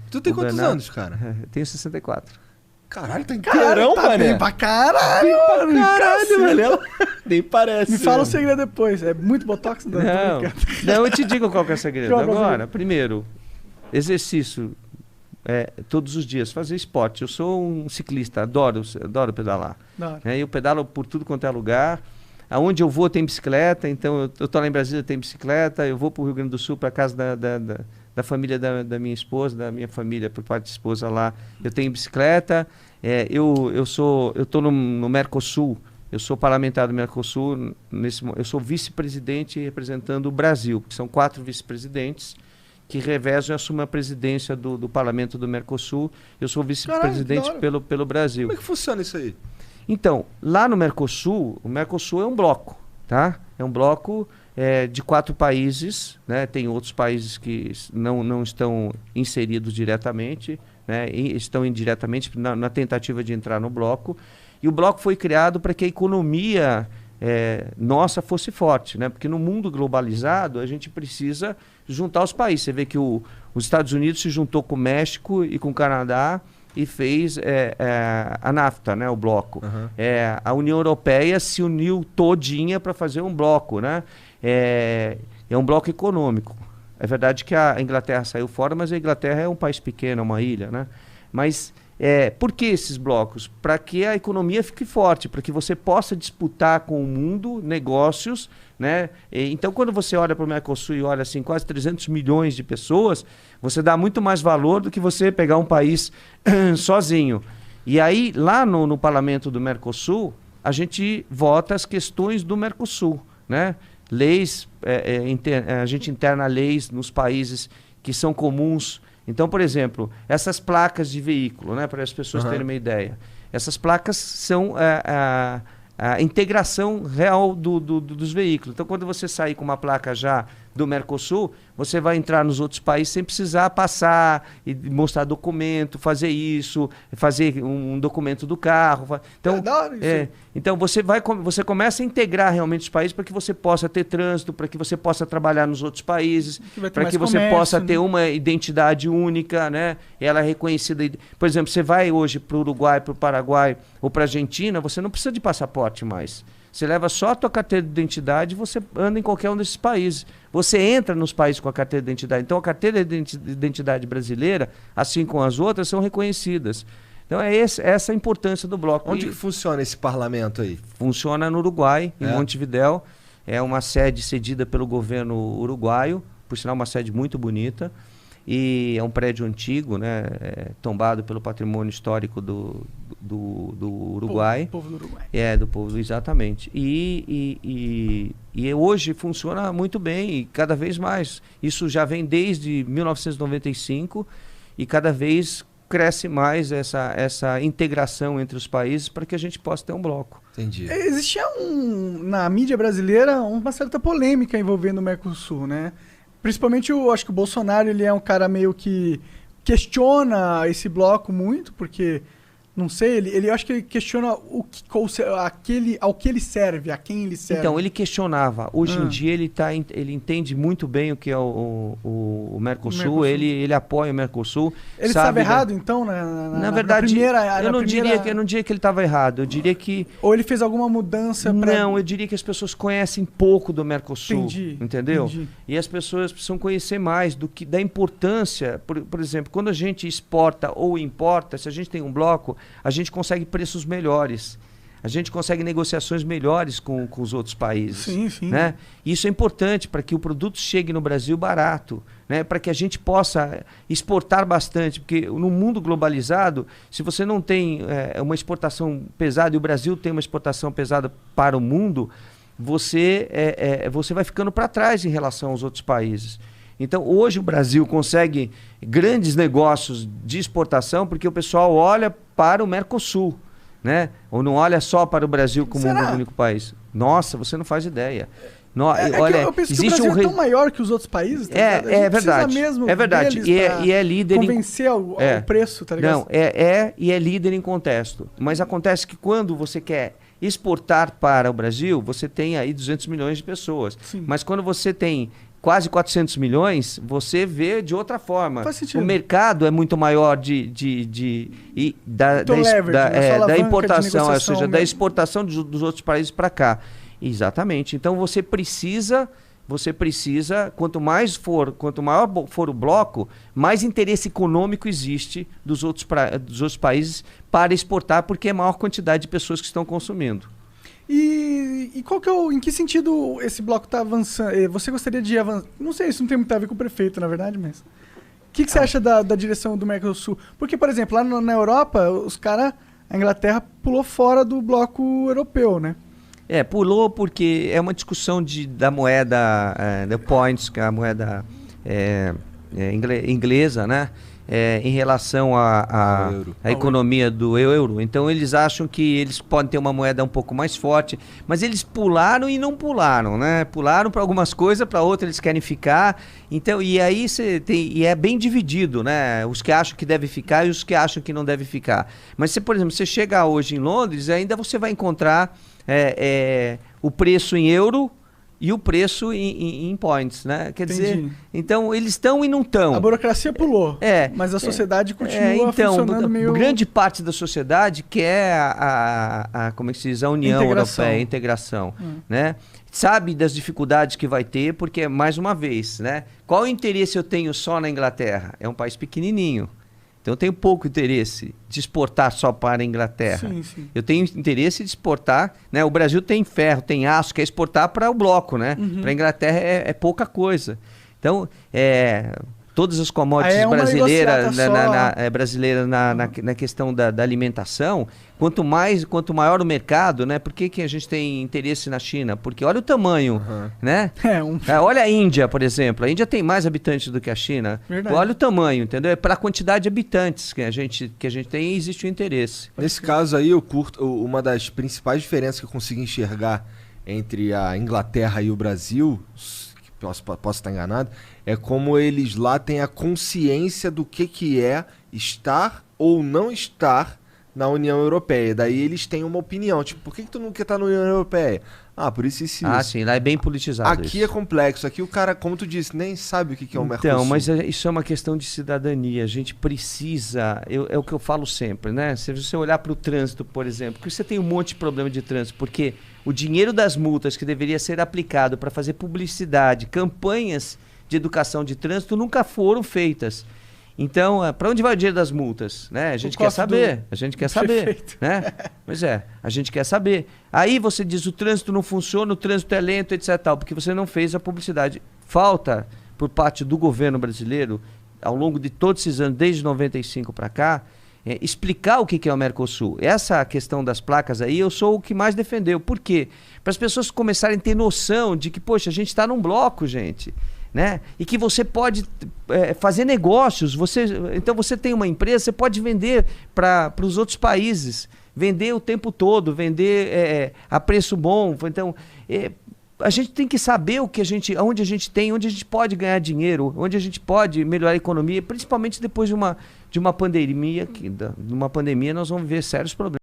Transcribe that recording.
Tu tem quantos anos, cara? Tenho 64. Caralho, tá inteirão, tá bem pra caralho, mano. Caralho, velho. Nem parece. Me fala o segredo depois. É muito botox? Não, eu te digo qual que é o segredo. Agora, primeiro, exercício todos os dias, fazer esporte. Eu sou um ciclista, adoro pedalar. Eu pedalo por tudo quanto é lugar. Aonde eu vou tem bicicleta, então eu tô lá em Brasília, tem bicicleta. Eu vou pro Rio Grande do Sul, para casa da família da minha esposa, da minha família, por parte de esposa lá, eu tenho bicicleta. Eu tô no Mercosul, eu sou parlamentar do Mercosul, eu sou vice-presidente representando o Brasil, que são 4 vice-presidentes que revezam e assumem a presidência do parlamento do Mercosul. Eu sou vice-presidente pelo Brasil. Como é que funciona isso aí? Então, lá no Mercosul, o Mercosul é um bloco, tá? É um bloco de 4 países, né? Tem outros países que não estão inseridos diretamente, né? E estão indiretamente na tentativa de entrar no bloco. E o bloco foi criado para que a economia nossa fosse forte, né? Porque no mundo globalizado a gente precisa juntar os países. Você vê que os Estados Unidos se juntou com o México e com o Canadá e fez a NAFTA, né, o bloco. Uhum. A União Europeia se uniu todinha para fazer um bloco, né? É um bloco econômico. É verdade que a Inglaterra saiu fora, mas a Inglaterra é um país pequeno, é uma ilha, né? Mas por que esses blocos? Para que a economia fique forte, para que você possa disputar com o mundo negócios, né? Então, quando você olha para o Mercosul e olha assim, quase 300 milhões de pessoas, você dá muito mais valor do que você pegar um país sozinho. E aí, lá no parlamento do Mercosul, a gente vota as questões do Mercosul, né? Leis, a gente interna leis nos países que são comuns. Então, por exemplo, essas placas de veículo, né, para as pessoas terem uma ideia, essas placas são a integração real dos veículos. Então, quando você sair com uma placa já do Mercosul, você vai entrar nos outros países sem precisar passar e mostrar documento, fazer isso, fazer um documento do carro. Então você começa a integrar realmente os países para que você possa ter trânsito, para que você possa trabalhar nos outros países, para que você possa ter uma identidade única, né? Ela é reconhecida. Por exemplo, você vai hoje para o Uruguai, para o Paraguai ou para a Argentina, você não precisa de passaporte mais. Você leva só a tua carteira de identidade e você anda em qualquer um desses países. Você entra nos países com a carteira de identidade. Então, a carteira de identidade brasileira, assim como as outras, são reconhecidas. Então, essa a importância do bloco. Onde que funciona esse parlamento aí? Funciona no Uruguai, em Montevidéu. É uma sede cedida pelo governo uruguaio, por sinal, uma sede muito bonita. E é um prédio antigo, né, tombado pelo patrimônio histórico do Uruguai. Povo do Uruguai. Do povo, exatamente. E hoje funciona muito bem e cada vez mais. Isso já vem desde 1995 e cada vez cresce mais essa integração entre os países para que a gente possa ter um bloco. Entendi. Existia na mídia brasileira uma certa polêmica envolvendo o Mercosul, né? Principalmente, eu acho que o Bolsonaro ele é um cara meio que questiona esse bloco muito, porque, não sei, ele acho que ele questiona ao que ele serve, a quem ele serve. Então, ele questionava. Hoje em dia ele entende muito bem o que é o Mercosul, ele apoia o Mercosul. Ele estava errado, então, na verdade, eu não diria que ele estava errado, eu diria que... Ou ele fez alguma mudança para... Não, eu diria que as pessoas conhecem pouco do Mercosul, entendeu? Entendi. E as pessoas precisam conhecer mais da importância, por exemplo, quando a gente exporta ou importa, se a gente tem um bloco, a gente consegue preços melhores. A gente consegue negociações melhores com os outros países. Sim. Né? Isso é importante para que o produto chegue no Brasil barato, né? Para que a gente possa exportar bastante, porque no mundo globalizado, se você não tem uma exportação pesada, e o Brasil tem uma exportação pesada para o mundo, você vai ficando para trás em relação aos outros países. Então, hoje o Brasil consegue grandes negócios de exportação porque o pessoal olha para o Mercosul, né? Ou não olha só para o Brasil como um único país. Nossa, você não faz ideia. Olha, eu penso que o Brasil é tão maior que os outros países, tá ligado? É verdade. É verdade. E é líder convencer o preço, tá ligado? Não, e é líder em contexto. Mas acontece que quando você quer exportar para o Brasil, você tem aí 200 milhões de pessoas. Sim. Mas quando você tem quase 400 milhões, você vê de outra forma. Faz sentido. O mercado é muito maior da importação, ou seja, da exportação dos outros países para cá. Exatamente. Então você precisa, quanto maior for o bloco, mais interesse econômico existe dos outros países para exportar, porque é maior quantidade de pessoas que estão consumindo. E qual que em que sentido esse bloco está avançando? Você gostaria de avançar? Não sei, isso não tem muito a ver com o prefeito, na verdade, mas... O que você acha da direção do Mercosul? Porque, por exemplo, lá na Europa, a Inglaterra pulou fora do bloco europeu, né? Pulou porque é uma discussão da moeda, the points, que é a moeda inglesa, né? Em relação à economia do euro. Então eles acham que eles podem ter uma moeda um pouco mais forte, mas eles pularam e não pularam, né? Pularam para algumas coisas, para outras eles querem ficar. Então, e aí é bem dividido, né? Os que acham que deve ficar e os que acham que não deve ficar. Mas por exemplo, você chega hoje em Londres, ainda você vai encontrar o preço em euro e o preço em points, né? Quer dizer, então eles estão e não estão. A burocracia pulou, mas a sociedade continua funcionando meio... Grande parte da sociedade quer como é que se diz? A União Europeia, a integração, né? Sabe das dificuldades que vai ter, porque, mais uma vez, né? Qual interesse eu tenho só na Inglaterra? É um país pequenininho. Então eu tenho pouco interesse de exportar só para a Inglaterra. Sim. Eu tenho interesse de exportar, né? O Brasil tem ferro, tem aço, quer exportar para o bloco, né? Para a Inglaterra é pouca coisa. Então, todas as commodities brasileiras na questão da alimentação, quanto maior o mercado, né? Por que a gente tem interesse na China? Porque olha o tamanho, né? Olha a Índia, por exemplo. A Índia tem mais habitantes do que a China. Verdade. Olha o tamanho, entendeu? É para a quantidade de habitantes que a gente tem, existe o interesse. Nesse caso aí, eu curto uma das principais diferenças que eu consigo enxergar entre a Inglaterra e o Brasil, posso estar enganado, é como eles lá têm a consciência do que é estar ou não estar na União Europeia. Daí eles têm uma opinião, tipo, por que tu não quer estar na União Europeia? Por isso. Sim, lá é bem politizado. Aqui isso. É complexo, aqui o cara, como tu disse, nem sabe o que é o Mercosul. Então, mas isso é uma questão de cidadania, a gente precisa, é o que eu falo sempre, né? Se você olhar para o trânsito, por exemplo, que você tem um monte de problema de trânsito, porque o dinheiro das multas que deveria ser aplicado para fazer publicidade, campanhas de educação de trânsito nunca foram feitas. Então, para onde vai o dinheiro das multas? Né? A gente quer saber, né? Pois a gente quer saber. Aí você diz, o trânsito não funciona, o trânsito é lento, etc. Porque você não fez a publicidade. Falta, por parte do governo brasileiro, ao longo de todos esses anos, desde 95 para cá, explicar o que é o Mercosul. Essa questão das placas aí, eu sou o que mais defendeu. Por quê? Para as pessoas começarem a ter noção de que, poxa, a gente está num bloco, gente. Né? E que você pode fazer negócios. Então você tem uma empresa, você pode vender para os outros países, vender o tempo todo, vender a preço bom. Então a gente tem que saber onde a gente pode ganhar dinheiro, onde a gente pode melhorar a economia, principalmente depois de uma pandemia. Numa pandemia nós vamos ver sérios problemas.